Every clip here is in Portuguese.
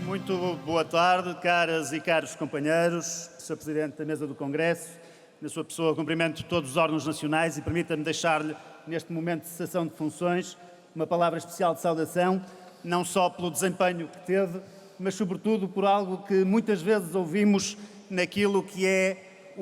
Muito boa tarde, caras e caros companheiros, Sr. Presidente da Mesa do Congresso, na sua pessoa cumprimento todos os órgãos nacionais e permita-me deixar-lhe, neste momento de cessação de funções, uma palavra especial de saudação, não só pelo desempenho que teve, mas sobretudo por algo que muitas vezes ouvimos naquilo que é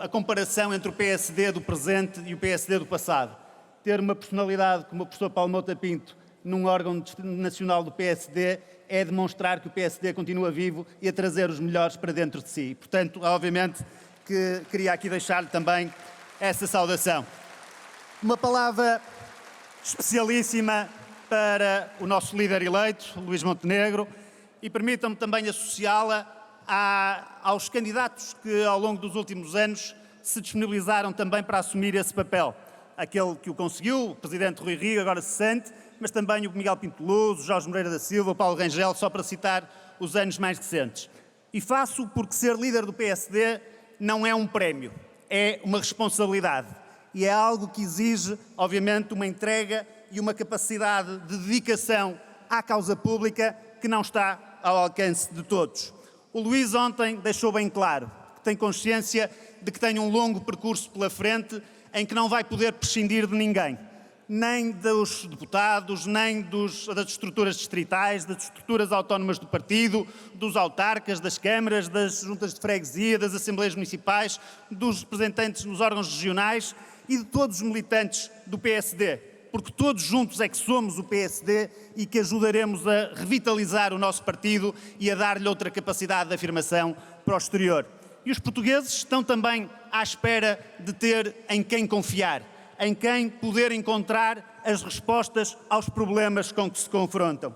a comparação entre o PSD do presente e o PSD do passado. Ter uma personalidade como o professor Paulo Mota Pinto num órgão nacional do PSD é demonstrar que o PSD continua vivo e a trazer os melhores para dentro de si. Portanto, obviamente, que queria aqui deixar-lhe também essa saudação. Uma palavra especialíssima para o nosso líder eleito, Luís Montenegro, e permitam-me também associá-la aos candidatos que, ao longo dos últimos anos, se disponibilizaram também para assumir esse papel. Aquele que o conseguiu, o Presidente Rui Rio, agora cessante, mas também o Miguel Pinto Luz, o Jorge Moreira da Silva, o Paulo Rangel, só para citar os anos mais recentes. E faço porque ser líder do PSD não é um prémio, é uma responsabilidade. E é algo que exige, obviamente, uma entrega e uma capacidade de dedicação à causa pública que não está ao alcance de todos. O Luís ontem deixou bem claro que tem consciência de que tem um longo percurso pela frente em que não vai poder prescindir de ninguém, nem dos deputados, nem das estruturas distritais, das estruturas autónomas do partido, dos autarcas, das câmaras, das juntas de freguesia, das assembleias municipais, dos representantes nos órgãos regionais e de todos os militantes do PSD, porque todos juntos é que somos o PSD e que ajudaremos a revitalizar o nosso partido e a dar-lhe outra capacidade de afirmação para o exterior. E os portugueses estão também à espera de ter em quem confiar, em quem poder encontrar as respostas aos problemas com que se confrontam.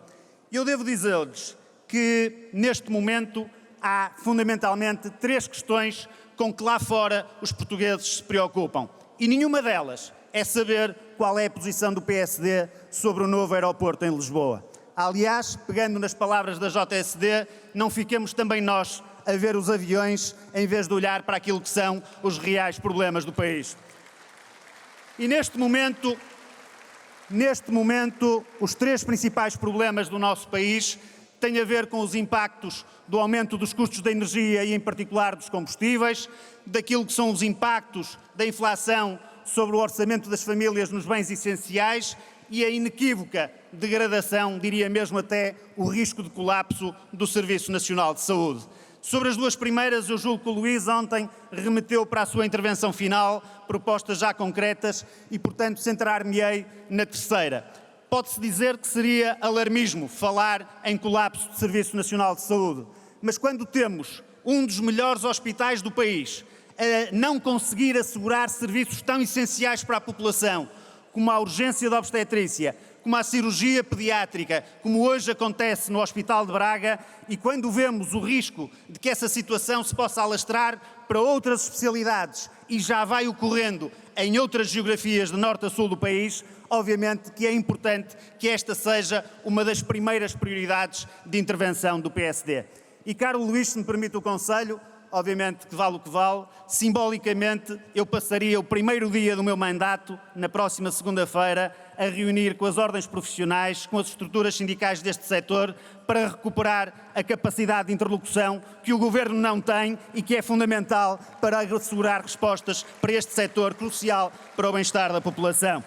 Eu devo dizer-lhes que, neste momento, há fundamentalmente 3 questões com que lá fora os portugueses se preocupam. E nenhuma delas é saber qual é a posição do PSD sobre o novo aeroporto em Lisboa. Aliás, pegando nas palavras da JSD, não fiquemos também nós a ver os aviões em vez de olhar para aquilo que são os reais problemas do país. E neste momento, os 3 principais problemas do nosso país têm a ver com os impactos do aumento dos custos da energia e, em particular, dos combustíveis, daquilo que são os impactos da inflação sobre o orçamento das famílias nos bens essenciais e a inequívoca degradação, diria mesmo até o risco de colapso do Serviço Nacional de Saúde. Sobre as 2 primeiras, eu julgo que o Luís ontem remeteu para a sua intervenção final propostas já concretas e, portanto, centrar-me-ei na terceira. Pode-se dizer que seria alarmismo falar em colapso do Serviço Nacional de Saúde, mas quando temos um dos melhores hospitais do país a não conseguir assegurar serviços tão essenciais para a população, como a urgência de obstetrícia, como a cirurgia pediátrica, como hoje acontece no Hospital de Braga, e quando vemos o risco de que essa situação se possa alastrar para outras especialidades e já vai ocorrendo em outras geografias de norte a sul do país, obviamente que é importante que esta seja uma das primeiras prioridades de intervenção do PSD. E, caro Luís, se me permite o conselho, obviamente que vale o que vale, simbolicamente eu passaria o primeiro dia do meu mandato, na próxima segunda-feira, a reunir com as ordens profissionais, com as estruturas sindicais deste setor, para recuperar a capacidade de interlocução que o Governo não tem e que é fundamental para assegurar respostas para este setor crucial para o bem-estar da população.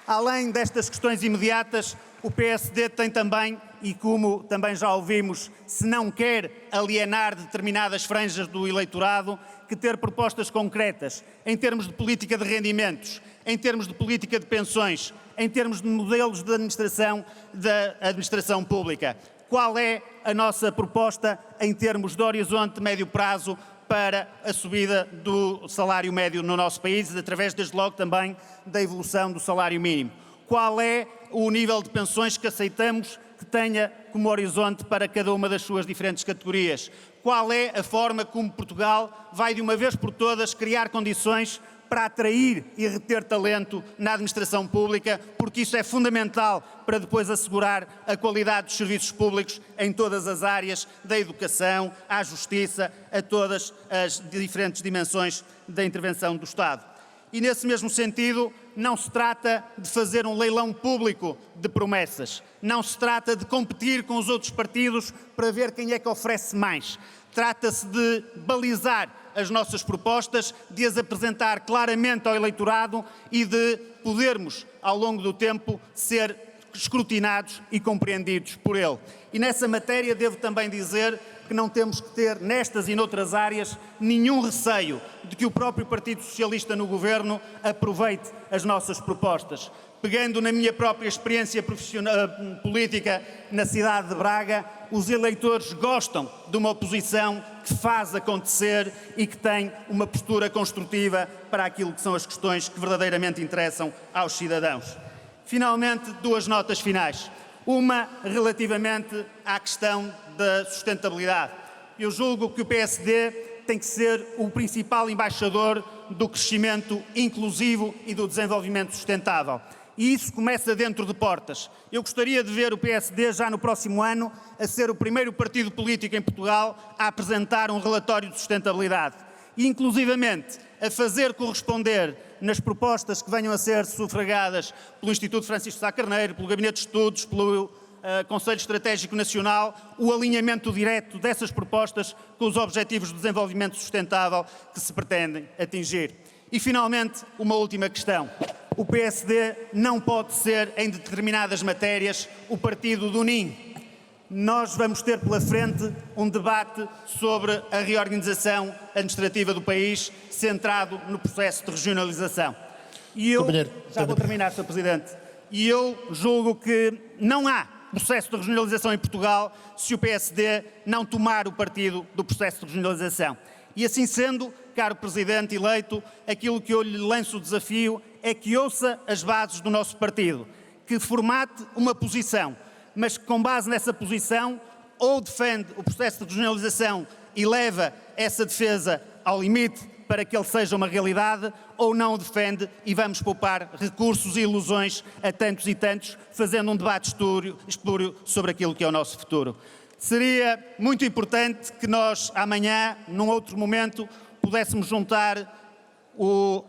Além destas questões imediatas, o PSD tem também, e como também já ouvimos, se não quer alienar determinadas franjas do eleitorado, que ter propostas concretas em termos de política de rendimentos, em termos de política de pensões, em termos de modelos de administração da administração pública. Qual é a nossa proposta em termos de horizonte médio prazo para a subida do salário médio no nosso país, através, desde logo, também da evolução do salário mínimo? Qual é o nível de pensões que aceitamos que tenha como horizonte para cada uma das suas diferentes categorias? Qual é a forma como Portugal vai, de uma vez por todas, criar condições para atrair e reter talento na administração pública, porque isso é fundamental para depois assegurar a qualidade dos serviços públicos em todas as áreas, da educação à justiça, a todas as diferentes dimensões da intervenção do Estado. E, nesse mesmo sentido, não se trata de fazer um leilão público de promessas. Não se trata de competir com os outros partidos para ver quem é que oferece mais. Trata-se de balizar as nossas propostas, de as apresentar claramente ao eleitorado e de podermos, ao longo do tempo, ser escrutinados e compreendidos por ele. E nessa matéria devo também dizer que não temos que ter, nestas e noutras áreas, nenhum receio de que o próprio Partido Socialista no Governo aproveite as nossas propostas. Pegando na minha própria experiência política na cidade de Braga, os eleitores gostam de uma oposição que faz acontecer e que tem uma postura construtiva para aquilo que são as questões que verdadeiramente interessam aos cidadãos. Finalmente, duas notas finais. Uma relativamente à questão da sustentabilidade. Eu julgo que o PSD tem que ser o principal embaixador do crescimento inclusivo e do desenvolvimento sustentável. E isso começa dentro de portas. Eu gostaria de ver o PSD já no próximo ano a ser o primeiro partido político em Portugal a apresentar um relatório de sustentabilidade. E, inclusivamente, a fazer corresponder nas propostas que venham a ser sufragadas pelo Instituto Francisco Sá Carneiro, pelo Gabinete de Estudos, pelo Conselho Estratégico Nacional, o alinhamento direto dessas propostas com os Objetivos de Desenvolvimento Sustentável que se pretendem atingir. E, finalmente, uma última questão. O PSD não pode ser, em determinadas matérias, o partido do ninho. Nós vamos ter pela frente um debate sobre a reorganização administrativa do país, centrado no processo de regionalização. E eu, já vou terminar, Sr. Presidente, e eu julgo que não há processo de regionalização em Portugal se o PSD não tomar o partido do processo de regionalização. E assim sendo, caro Presidente eleito, aquilo que eu lhe lanço o desafio é que ouça as bases do nosso partido, que formate uma posição, mas que com base nessa posição ou defende o processo de regionalização e leva essa defesa ao limite para que ele seja uma realidade, ou não o defende e vamos poupar recursos e ilusões a tantos e tantos, fazendo um debate espúrio sobre aquilo que é o nosso futuro. Seria muito importante que nós, amanhã, num outro momento, pudéssemos juntar o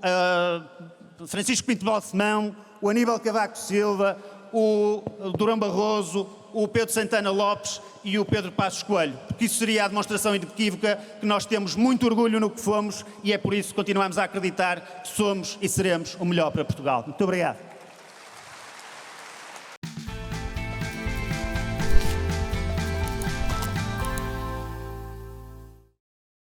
Francisco Pinto Balsemão, o Aníbal Cavaco Silva, o Durão Barroso, o Pedro Santana Lopes e o Pedro Passos Coelho, porque isso seria a demonstração inequívoca que nós temos muito orgulho no que fomos e é por isso que continuamos a acreditar que somos e seremos o melhor para Portugal. Muito obrigado.